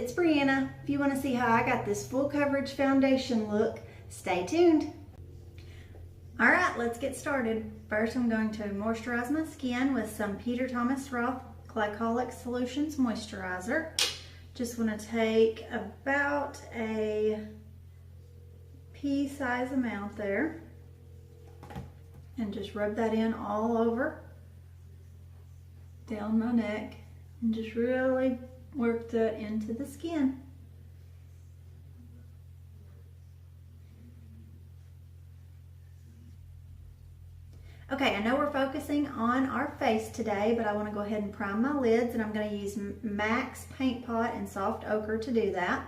it's Brianna. If you want to see how I got this full coverage foundation look, stay tuned. All right, let's get started. First, I'm going to moisturize my skin with some Peter Thomas Roth Glycolic Solutions Moisturizer. Just want to take about a pea-size amount there and just rub that in all over, down my neck, and just really work that into the skin. Okay, I know we're focusing on our face today, but I want to go ahead and prime my lids, and I'm going to use MAC's Paint Pot in Soft Ochre to do that.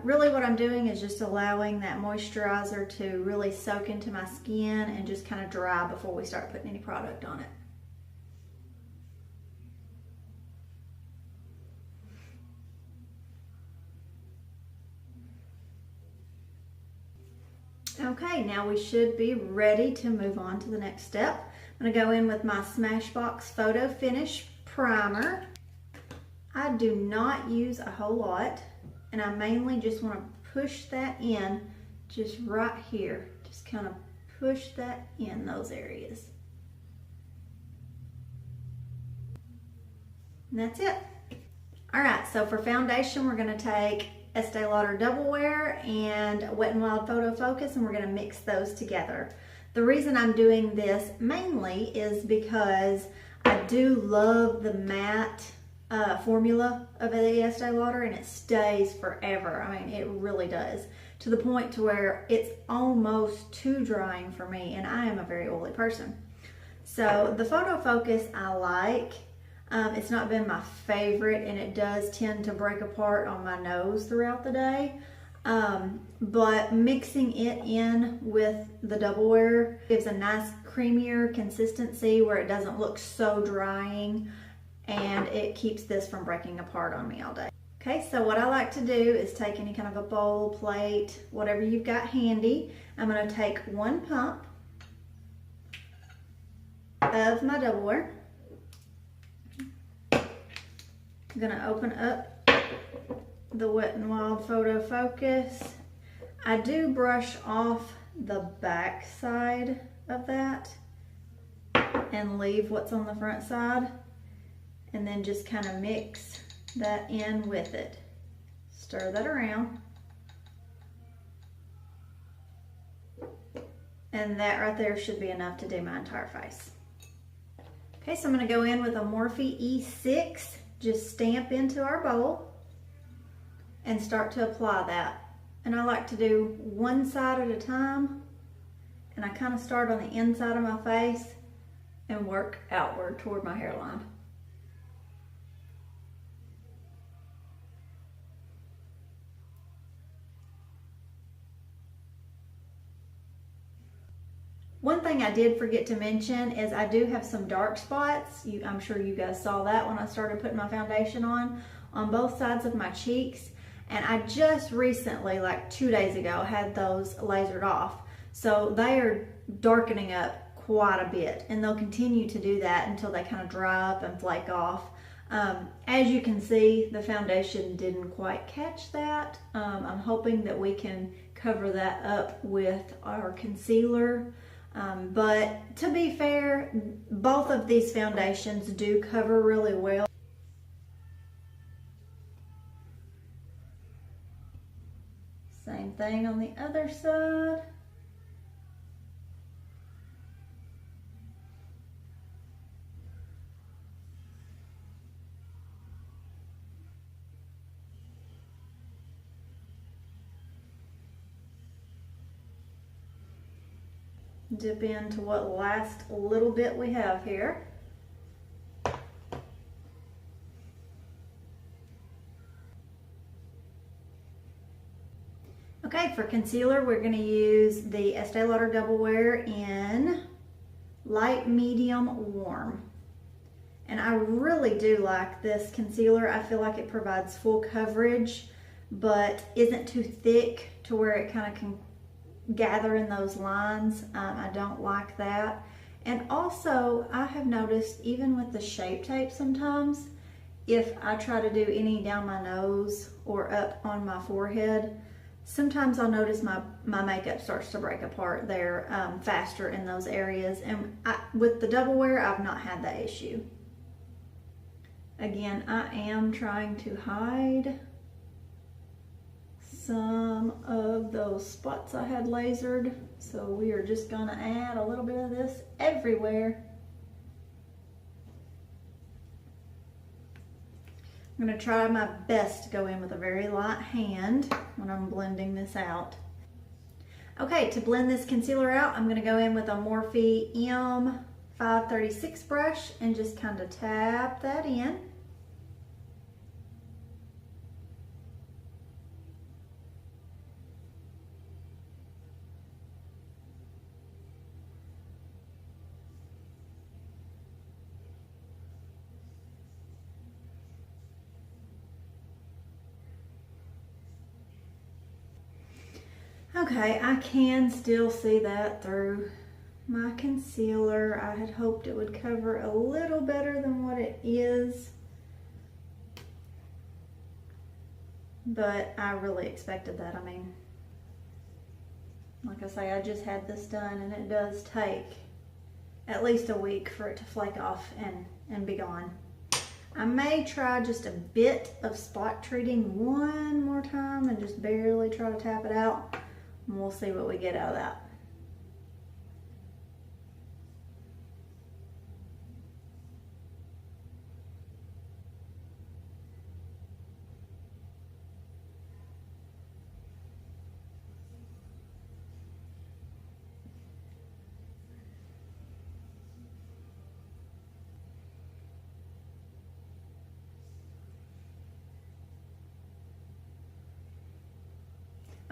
Really what I'm doing is just allowing that moisturizer to really soak into my skin and just kind of dry before we start putting any product on it. Okay, now we should be ready to move on to the next step. I'm going to go in with my Smashbox Photo Finish Primer. I do not use a whole lot, and I mainly just want to push that in just right here. Just kind of push that in those areas. And that's it. All right, so for foundation, we're going to take Estee Lauder Double Wear and Wet n Wild Photo Focus, and we're going to mix those together. The reason I'm doing this mainly is because I do love the matte formula of the Estee Lauder, and it stays forever. I mean, it really does, to the point to where it's almost too drying for me, and I am a very oily person. So the Photo Focus I like. It's not been my favorite, and it does tend to break apart on my nose throughout the day. But mixing it in with the Double Wear gives a nice creamier consistency where it doesn't look so drying, and it keeps this from breaking apart on me all day. Okay, so what I like to do is take any kind of a bowl, plate, whatever you've got handy. I'm going to take one pump of my Double Wear. I'm going to open up the Wet n Wild Photo Focus. I do brush off the back side of that and leave what's on the front side, and then just kind of mix that in with it. Stir that around. And that right there should be enough to do my entire face. Okay, so I'm going to go in with a Morphe E6. Just stamp into our bowl and start to apply that. And I like to do one side at a time, and I kind of start on the inside of my face and work outward toward my hairline. One thing I did forget to mention is I do have some dark spots. I'm sure you guys saw that when I started putting my foundation on both sides of my cheeks. And I just recently, like 2 days ago, had those lasered off. So they are darkening up quite a bit, and they'll continue to do that until they kind of dry up and flake off. As you can see, the foundation didn't quite catch that. I'm hoping that we can cover that up with our concealer. But to be fair, both of these foundations do cover really well. Same thing on the other side. Dip into what last little bit we have here. Okay, for concealer, we're going to use the Estee Lauder Double Wear in Light, Medium, Warm. And I really do like this concealer. I feel like it provides full coverage, but isn't too thick to where it kind of can gather in those lines. I don't like that. And also, I have noticed even with the Shape Tape sometimes, if I try to do any down my nose or up on my forehead, sometimes I'll notice my makeup starts to break apart there faster in those areas. And with the double wear, I've not had that issue. Again, I am trying to hide some of those spots I had lasered. So we are just gonna add a little bit of this everywhere. I'm going to try my best to go in with a very light hand when I'm blending this out. Okay, to blend this concealer out, I'm going to go in with a Morphe M536 brush and just kind of tap that in. Okay, I can still see that through my concealer. I had hoped it would cover a little better than what it is, but I really expected that. I mean, like I say, I just had this done and it does take at least a week for it to flake off and be gone. I may try just a bit of spot treating one more time and just barely try to tap it out. And we'll see what we get out of that.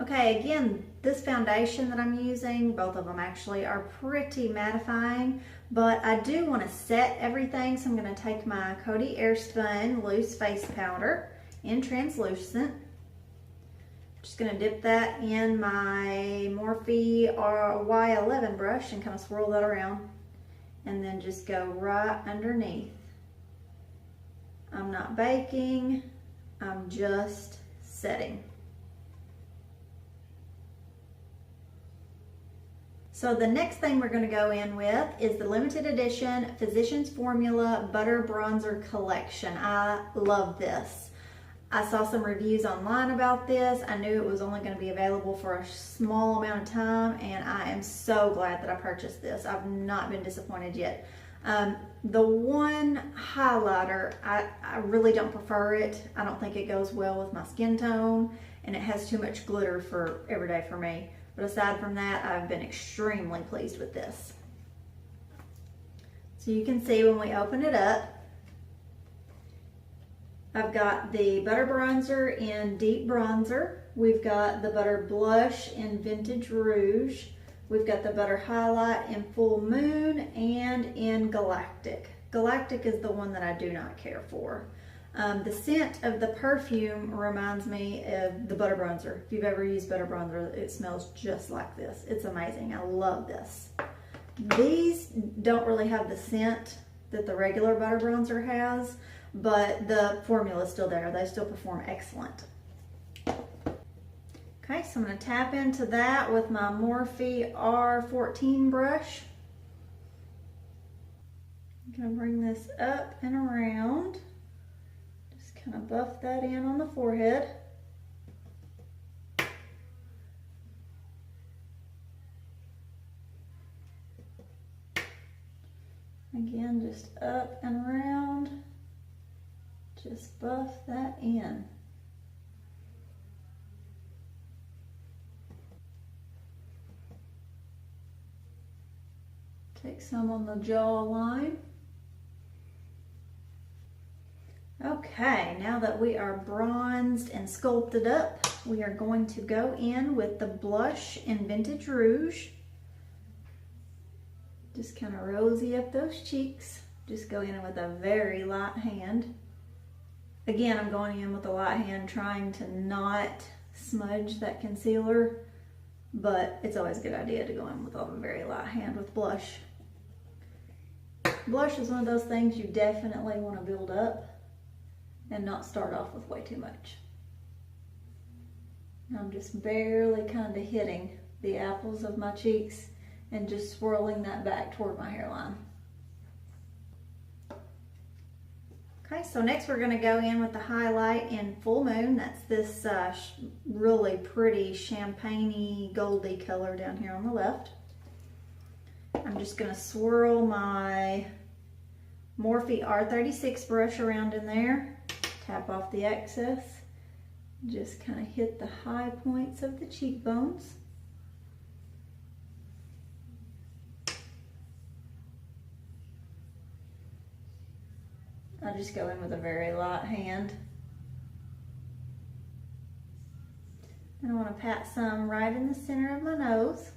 Okay, again, this foundation that I'm using, both of them actually, are pretty mattifying, but I do want to set everything, so I'm going to take my Coty Airspun loose face powder in translucent. Just going to dip that in my Morphe Y11 brush and kind of swirl that around, and then just go right underneath. I'm not baking, I'm just setting. So the next thing we're going to go in with is the limited edition Physicians Formula Butter Bronzer Collection. I love this. I saw some reviews online about this. I knew it was only going to be available for a small amount of time, and I am so glad that I purchased this. I've not been disappointed yet. The one highlighter, I really don't prefer it. I don't think it goes well with my skin tone, and it has too much glitter for everyday for me. But aside from that, I've been extremely pleased with this. So you can see when we open it up, I've got the Butter Bronzer in Deep Bronzer. We've got the Butter Blush in Vintage Rouge. We've got the Butter Highlight in Full Moon and in Galactic. Galactic is the one that I do not care for. The scent of the perfume reminds me of the butter bronzer. If you've ever used butter bronzer, it smells just like this. It's amazing. I love this. These don't really have the scent that the regular butter bronzer has, but the formula is still there. They still perform excellent. Okay, so I'm going to tap into that with my Morphe R14 brush. I'm going to bring this up and around. Kind of buff that in on the forehead. Again, just up and around. Just buff that in. Take some on the jawline. Okay, now that we are bronzed and sculpted up, we are going to go in with the blush in Vintage Rouge. Just kind of rosy up those cheeks. Just go in with a very light hand. Again, I'm going in with a light hand, trying to not smudge that concealer, but it's always a good idea to go in with a very light hand with blush. Blush is one of those things you definitely want to build up. and not start off with way too much. I'm just barely kind of hitting the apples of my cheeks and just swirling that back toward my hairline. Okay, so next we're going to go in with the highlight in Full Moon. That's this really pretty champagne-y, goldy color down here on the left. I'm just going to swirl my Morphe R36 brush around in there, tap off the excess, just kind of hit the high points of the cheekbones. I'll just go in with a very light hand. And I want to pat some right in the center of my nose.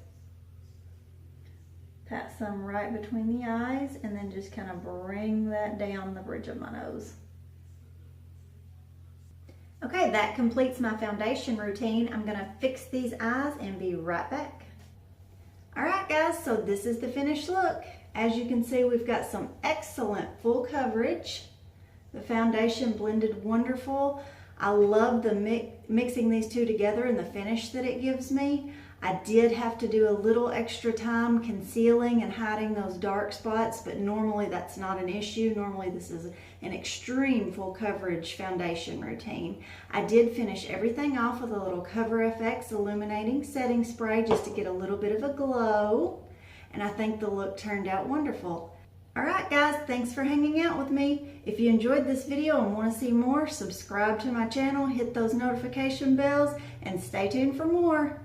Pat some right between the eyes, and then just kind of bring that down the bridge of my nose. Okay, that completes my foundation routine. I'm going to fix these eyes and be right back. Alright guys, so this is the finished look. As you can see, we've got some excellent full coverage. The foundation blended wonderful. I love the mixing these two together and the finish that it gives me. I did have to do a little extra time concealing and hiding those dark spots, but normally that's not an issue. Normally this is an extreme full coverage foundation routine. I did finish everything off with a little Cover FX Illuminating setting spray just to get a little bit of a glow, and I think the look turned out wonderful. Alright guys, thanks for hanging out with me. If you enjoyed this video and want to see more, subscribe to my channel, hit those notification bells, and stay tuned for more.